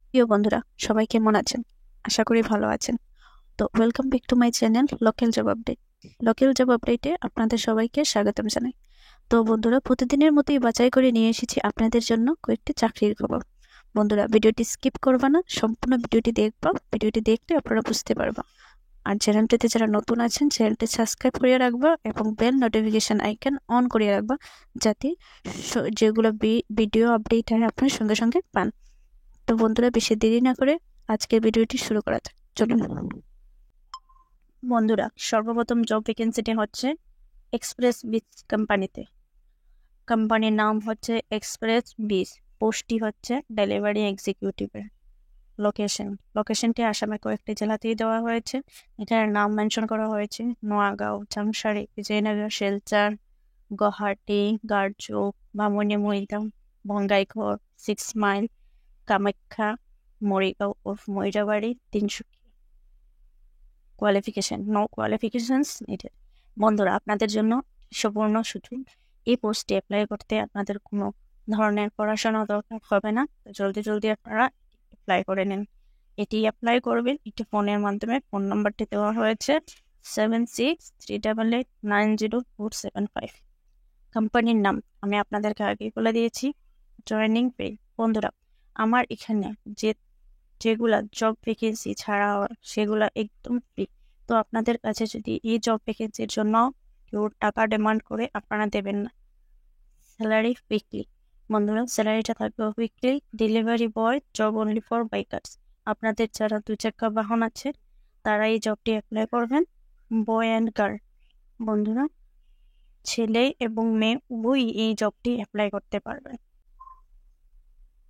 প্রিয় বন্ধুরা, সবাই কেমন আছেন? আশা করি ভালো আছেন। তো welcome back to my channel local job update. Local job আপডেটে আপনাদের সবাইকে স্বাগতম জানাই। তো বন্ধুরা, প্রতিদিনের মতোই বাছাই করে নিয়ে এসেছি আপনাদের জন্য কয়েকটি চাকরির খবর। বন্ধুরা, ভিডিওটি স্কিপ করবা না, সম্পূর্ণ ভিডিওটি দেখবা। ভিডিওটি দেখলে আপনারা বুঝতে পারবা। আর চ্যানেলটিতে যারা নতুন আছেন, চ্যানেলটি সাবস্ক্রাইব করে রাখবা এবং বেল নোটিফিকেশন আইকন অন করে রাখবা, যাতে যেগুলো ভিডিও আপডেট হয় আপনার সঙ্গে সঙ্গে পান। তো বন্ধুরা, বেশি দেরি না করে আজকের ভিডিওটি শুরু করা যাক। চলুন বন্ধুরা, সর্বপ্রথম জব ভ্যাকেন্সিটি হচ্ছে এক্সপ্রেস বিচ কোম্পানিতে। কোম্পানির নাম হচ্ছে এক্সপ্রেস বিচ, পোস্টটি হচ্ছে ডেলিভারি এক্সিকিউটিভের। লোকেশনটি আসামের কয়েকটি জেলাতেই দেওয়া হয়েছে। এখানে নাম মেনশন করা হয়েছে: Noagaon, Jamsari, Bijoynagar, Silchar, Guwahati, Garjok, Bamuni Maidam, Bongaigaon, 6 mile, Kamakhya, Morigaon of Moirabari, Tinsukia. Qualification: no qualifications needed. বন্ধুরা, আপনাদের জন্য সুবর্ণ সুযোগ। এই পোস্টে অ্যাপ্লাই করতে আপনাদের কোনো ধরনের পড়াশোনা দরকার হবে না। জলদি আপনারা অ্যাপ্লাই করে নিন। এটি অ্যাপ্লাই করবেন একটি ফোনের মাধ্যমে। ফোন নাম্বারটি দেওয়া হয়েছে 7638890475। কোম্পানির নাম আমি আপনাদেরকে আগেই বলে দিয়েছি। জয়েনিং পে: বন্ধুরা, আমার এখানে যেগুলা জব ভ্যাকেন্সি ছাড়া হয় সেগুলা একদম ফ্রি। তো আপনাদের কাছে যদি এই জব ভ্যাকেন্সির জন্য কেউ টাকা ডিমান্ড করে, আপনারা দেবেন না। স্যালারি উইকলি: বন্ধুরা, স্যালারিটা থাকবে weekly. Delivery boy job only for bikers. আপনাদের যারা 2 চাকা বাহন আছে তারা এই জবটি অ্যাপ্লাই করবেন। বয় অ্যান্ড গার্ল: বন্ধুরা, ছেলে এবং মেয়ে উভয়ই এই জবটি অ্যাপ্লাই করতে পারবেন।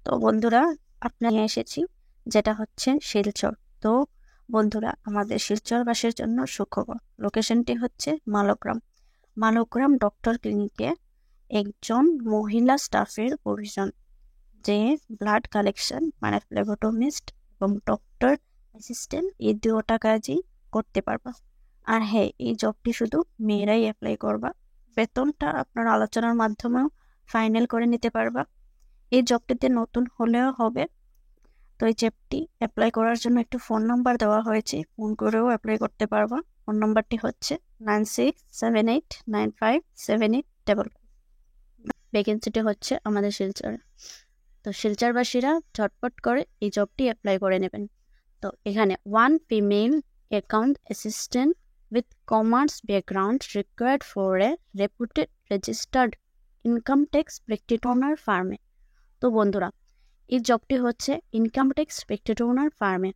তো বন্ধুরা, আপনারা এসেছি যেটা হচ্ছে শিলচর। তো বন্ধুরা, আমাদের শিলচরবাসীর জন্য সুখবর। লোকেশনটি হচ্ছে মালোগ্রাম ডক্টর ক্লিনিকে একজন মহিলা স্টাফের প্রয়োজন, যে ব্লাড কালেকশন মানে ফ্লেবোটমিস্ট এবং ডক্টর অ্যাসিস্ট্যান্ট এই 2টা কাজই করতে পারবা। আর হ্যাঁ, এই জবটি শুধু মেয়েরাই অ্যাপ্লাই করবা। বেতনটা আপনার আলোচনার মাধ্যমেও ফাইনাল করে নিতে পারবা। এই জবটিতে নতুন হলেও হবে। তো এই জবটি অ্যাপ্লাই করার জন্য একটু ফোন নাম্বার দেওয়া হয়েছে, ফোন করেও অ্যাপ্লাই করতে পারবা। ফোন নাম্বারটি হচ্ছে 9678957855। ভ্যাকেন্সিটি হচ্ছে আমাদের শিলচরে। তো শিলচরবাসীরা ঝটপট করে এই জবটি অ্যাপ্লাই করে নেবেন। তো এখানে 1 female account assistant with commerce background required for a reputed registered income tax practitioner firm. তো বন্ধুরা, এই জবটি হচ্ছে ইনকাম ট্যাক্স প্র্যাকটিশনার ফার্মে।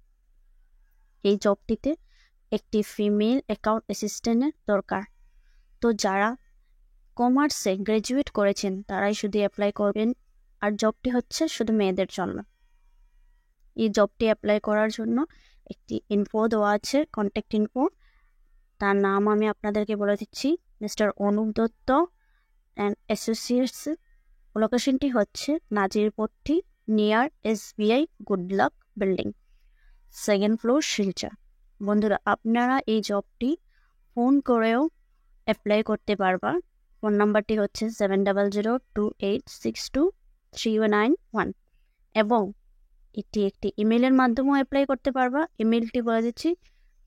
এই জবটিতে একটি ফিমেল অ্যাকাউন্ট অ্যাসিস্ট্যান্টের দরকার। তো যারা কমার্সে গ্র্যাজুয়েট করেছেন তারাই শুধু অ্যাপ্লাই করবেন। আর জবটি হচ্ছে শুধু মেয়েদের জন্য। এই জবটি অ্যাপ্লাই করার জন্য একটি ইনফো দেওয়া আছে, কন্ট্যাক্ট ইনফো। তার নাম আমি আপনাদেরকে বলে দিচ্ছি, mister Anup Dutta and associates. লোকেশনটি হচ্ছে Nazirpatti, near SBI good luck building, 2nd floor, Silchar. বন্ধুরা, আপনারা এই জবটি ফোন করেও অ্যাপ্লাই করতে পারবা। ফোন নাম্বারটি হচ্ছে 7002862391 এবং এটি একটি ইমেলের মাধ্যমেও অ্যাপ্লাই করতে পারবা। ইমেলটি বলে দিচ্ছি,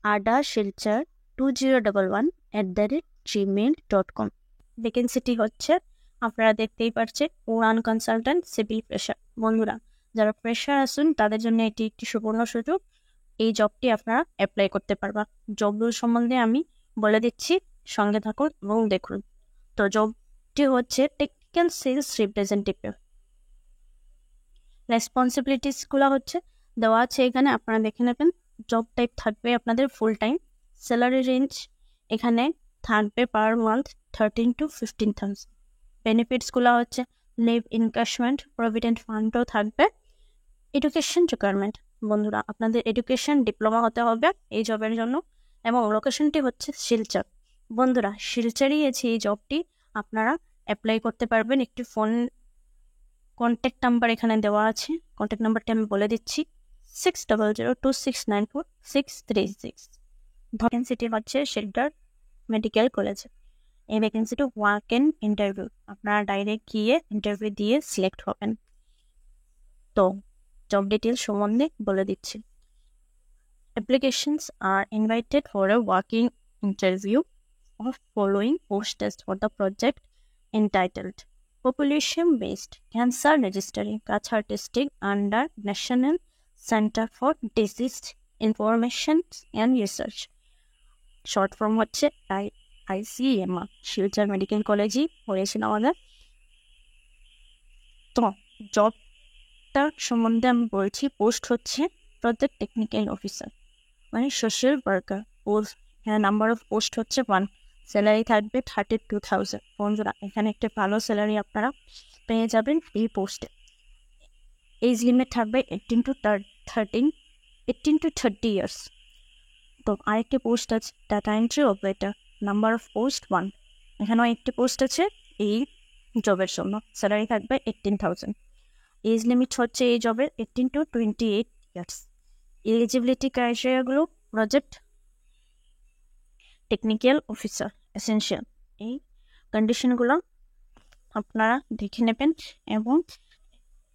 ada.silchar2011@gmail.com। ভ্যাকেন্সিটি হচ্ছে আপনারা দেখতেই পাচ্ছেন, উড়ান কনসালট্যান্ট সিভিল ফ্রেশার। বন্ধুরা, যারা ফ্রেশার আছেন তাদের জন্য এটি একটি সুবর্ণ সুযোগ। এই জবটি আপনারা অ্যাপ্লাই করতে পারবা। জবগুলো সম্বন্ধে আমি বলে দিচ্ছি, সঙ্গে থাকুন এবং দেখুন। তো জবটি হচ্ছে টেকনিক্যাল সেলস রিপ্রেজেন্টেটিভ। রেসপন্সিবিলিটিসগুলো হচ্ছে দেওয়া আছে এখানে, আপনারা দেখে নেবেন। জব টাইপ থাকবে আপনাদের ফুল টাইম। স্যালারি রেঞ্জ এখানে থাকবে পার মান্থ 13 to 15,000। বেনিফিটসগুলো হচ্ছে লিভ ইনক্যাশমেন্ট, প্রভিডেন্ট ফান্ডও থাকবে। এডুকেশন রিকোয়ারমেন্ট: বন্ধুরা, আপনাদের এডুকেশন ডিপ্লোমা হতে হবে এই জবের জন্য এবং লোকেশনটি হচ্ছে শিলচর। বন্ধুরা, শিলচরই আছে এই জবটি, আপনারা অ্যাপ্লাই করতে পারবেন। একটি ফোন কন্ট্যাক্ট নাম্বার এখানে দেওয়া আছে, কন্ট্যাক্ট নাম্বারটি আমি বলে দিচ্ছি, 6002694636। ভ্যাকেন্সিটি হচ্ছে শিলচর মেডিকেল কলেজে। এই ভ্যাকেন্সিটা ওয়াক ইন ইন্টারভিউ, আপনারা ডাইরেক্ট গিয়ে ইন্টারভিউ দিয়ে সিলেক্ট হবেন। তো জব ডিটেলস সম্বন্ধে বলে দিচ্ছি। Applications are invited for a walk-in interview of following post-test for the project entitled Population-Based Cancer Registry Cancer Testing under National Center for Disease Information and Research. Short form হচ্ছে ICMR, Silchar medical কলেজই হয়েছিল আমাদের। তো জবটার সম্বন্ধে আমি বলছি। Post হচ্ছে project technical officer, মানে social worker. Post number of post হচ্ছে 1, স্যালারি থাকবে 32,000। বন্ধুরা, এখানে একটা ভালো স্যালারি আপনারা পেয়ে যাবেন এই পোস্টে। এজ লিমিট থাকবে 18 to 30 ইয়ার্স। তো আরেকটি পোস্ট আছে data entry operator, number of post 1। এখানেও একটি পোস্ট আছে এই জবের জন্য, স্যালারি থাকবে 18,000। এজ লিমিট হচ্ছে এই জবের 18 to 28 ইয়ার্স। এলিজিবিলিটি ক্রাইটেরিয়াগুলো প্রজেক্ট টেকনিক্যাল অফিসার এসেনশিয়াল, এই কন্ডিশনগুলো আপনারা দেখে নেবেন। এবং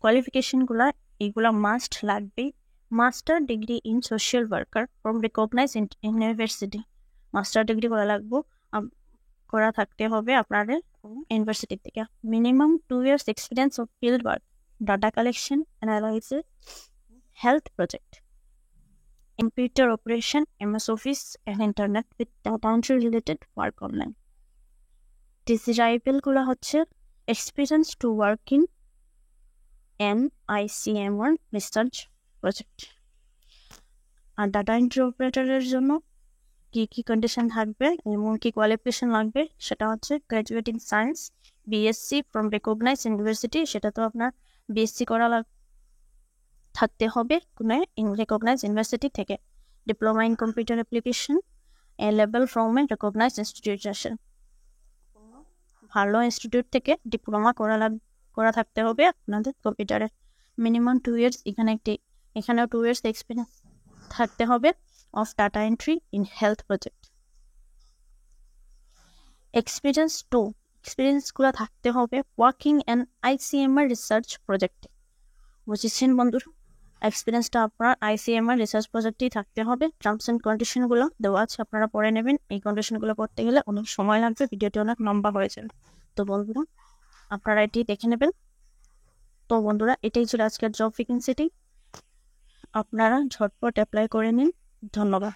কোয়ালিফিকেশনগুলো এইগুলো মাস্ট লাগবে। Master degree in social worker from recognise university, master degree করা থাকতে হবে আপনাদের ইউনিভার্সিটি থেকে। Minimum 2 years experience of field work, data collection, analysis, health project, computer operation, MS Office and Internet with data entry related work online. Desirable গুলো হচ্ছে experience to work in NICMR research project। আর data entry অপারেটরের জন্য কি কি condition থাকবে এবং কি কোয়ালিফিকেশন লাগবে সেটা হচ্ছে graduate in science, BSc from recognise university, সেটা তো আপনার BSc করা থাকতে হবে কোনো রিকগনাইজ ইউনিভার্সিটি থেকে। Diploma in computer application, A level from a recognise institution, ভালো ইনস্টিটিউট থেকে ডিপ্লোমা করা থাকতে হবে আপনাদের কম্পিউটারে। মিনিমাম 2 years, এখানেও 2 years এক্সপিরিয়েন্স থাকতে হবে of data entry in health project. এক্সপিরিয়েন্সগুলো থাকতে হবে ওয়ার্কিং অ্যান্ড ICMR রিসার্চ প্রজেক্টে। বুঝেছেন বন্ধুরা, এক্সপিরিয়েন্সটা আপনার ICMR রিসার্চ প্রজেক্টেই থাকতে হবে। টার্মস অ্যান্ড কন্ডিশনগুলো দেওয়া আছে, আপনারা পড়ে নেবেন। এই কন্ডিশনগুলো পড়তে গেলে অনেক সময় লাগবে, ভিডিওটি অনেক লম্বা হয়ে যাবে। তো বন্ধুরা, আপনারা এটি দেখে নেবেন। তো বন্ধুরা, এটাই ছিল আজকের জব ভ্যাকেন্সিটি, আপনারা ঝটপট অ্যাপ্লাই করে নিন। ধন্যবাদ।